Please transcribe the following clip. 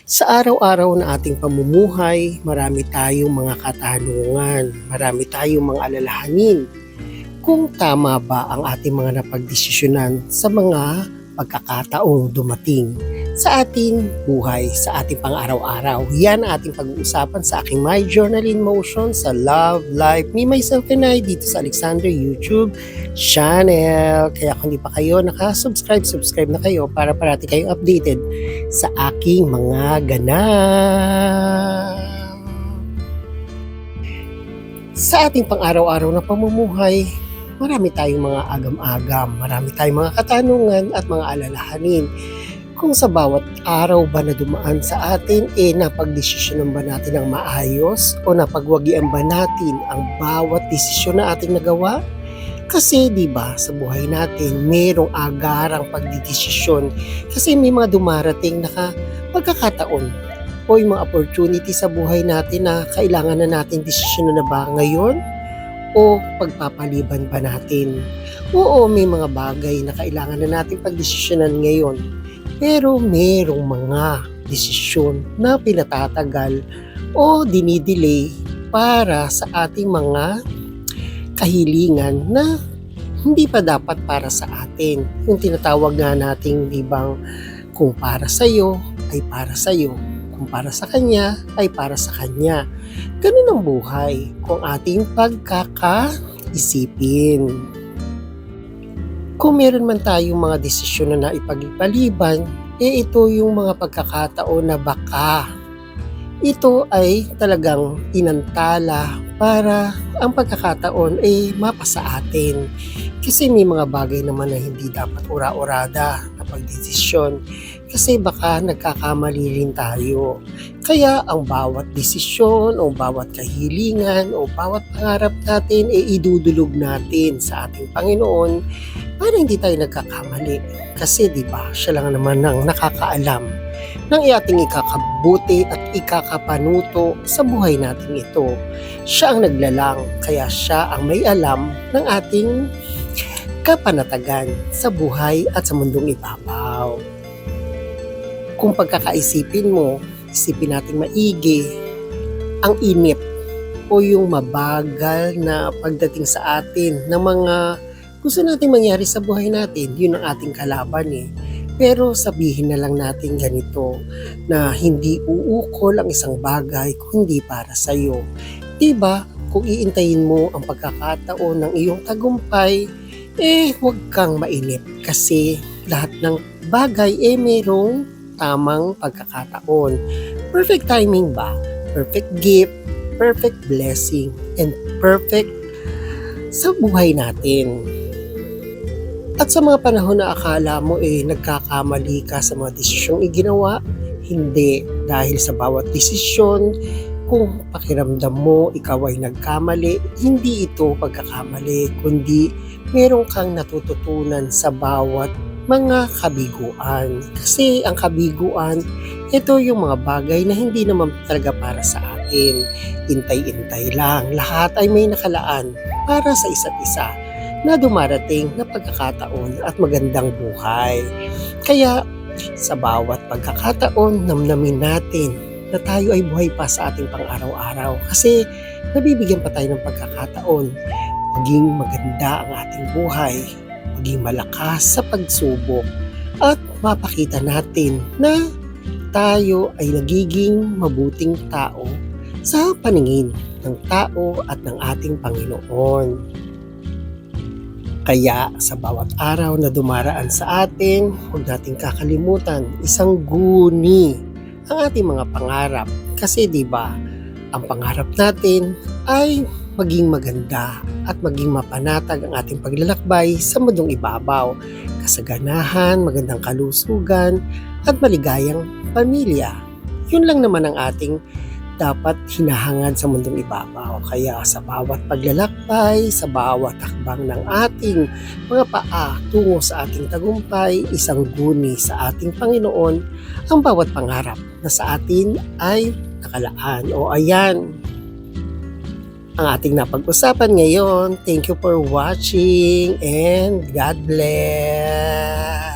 Sa araw-araw na ating pamumuhay, marami tayong mga katanungan, marami tayong mga alalahanin. Kung tama ba ang ating mga napagdesisyonan sa mga pagkakataong dumating sa ating buhay, sa ating pang-araw-araw. Yan ang ating pag-uusapan sa aking My Journal in Motion sa Love, Life, Me, Myself, and I dito sa Alexander YouTube channel. Kaya kung di pa kayo subscribe na kayo para parati kayong updated sa aking mga ganap. Sa ating pang-araw-araw na pamumuhay, marami tayong mga agam-agam, marami tayong mga katanungan at mga alalahanin. Kung sa bawat araw ba na dumaan sa atin, napagdesisyonan ba natin ang maayos o napagwagian ba natin ang bawat desisyon na ating nagawa? Kasi 'di ba sa buhay natin merong agarang pagdedesisyon kasi may mga dumarating na pagkakataon o yung mga opportunity sa buhay natin na kailangan na natin desisyonan na ba ngayon o pagpapaliban ba natin? Oo, may mga bagay na kailangan na natin pagdesisyonan ngayon. Pero merong mga desisyon na pinatatagal o dinidelay para sa ating mga kahilingan na hindi pa dapat para sa atin. Yung tinatawag nga nating libang kung para sa iyo ay para sa iyo. Kung para sa kanya ay para sa kanya. Ganun ang buhay kung ating pagkakaisipin. Kung meron man tayong mga desisyon na naipagpaliban, ito yung mga pagkakataon na baka ito ay talagang inantala para ang pagkakataon mapasa atin. Kasi may mga bagay naman na hindi dapat ura-urada na pagdesisyon kasi baka nagkakamali rin tayo. Kaya ang bawat desisyon o bawat kahilingan o bawat pangarap natin idudulog natin sa ating Panginoon para hindi tayo nagkakamali. Kasi 'di ba, siya lang naman ang nakakaalam ng ating ikakabuti at ikakapanuto sa buhay natin ito. Siya ang naglalang, kaya siya ang may alam ng ating kapanatagan sa buhay at sa mundong ibabaw. Kung pagkakaisipin mo, isipin natin maigi, ang inip o yung mabagal na pagdating sa atin ng mga gusto nating mangyari sa buhay natin, yun ang ating kalaban Pero sabihin na lang natin ganito, na hindi uukol ang isang bagay kung hindi para sa'yo. Diba, kung iintayin mo ang pagkakataon ng iyong tagumpay, huwag kang mainip kasi lahat ng bagay mayroong tamang pagkakataon. Perfect timing ba? Perfect gift, perfect blessing, and perfect sa buhay natin. At sa mga panahon na akala mo nagkakamali ka sa mga desisyong iginawa, hindi, dahil sa bawat desisyon, kung pakiramdam mo ikaw ay nagkamali, hindi ito pagkakamali, kundi meron kang natututunan sa bawat mga kabiguan. Kasi ang kabiguan, ito yung mga bagay na hindi naman talaga para sa atin. Intay-intay lang, lahat ay may nakalaan para sa isa't isa na dumarating na pagkakataon at magandang buhay. Kaya sa bawat pagkakataon, namnamin natin na tayo ay buhay pa sa ating pang-araw-araw kasi nabibigyan pa tayo ng pagkakataon maging maganda ang ating buhay, maging malakas sa pagsubok at mapakita natin na tayo ay nagiging mabuting tao sa paningin ng tao at ng ating Panginoon. Kaya sa bawat araw na dumaraan sa atin, huwag nating kakalimutan isang guni ang ating mga pangarap. Kasi 'di ba, ang pangarap natin ay maging maganda at maging mapanatag ang ating paglalakbay sa mundong ibabaw, kasaganahan, magandang kalusugan at maligayang pamilya. Yun lang naman ang ating dapat hinahangad sa mundong ibabaw. Kaya sa bawat paglalakbay, sa bawat hakbang ng ating mga paa tungo sa ating tagumpay, isang guni sa ating Panginoon ang bawat pangarap na sa atin ay nakalaan. O ayan, ang ating napag-usapan ngayon. Thank you for watching and God bless!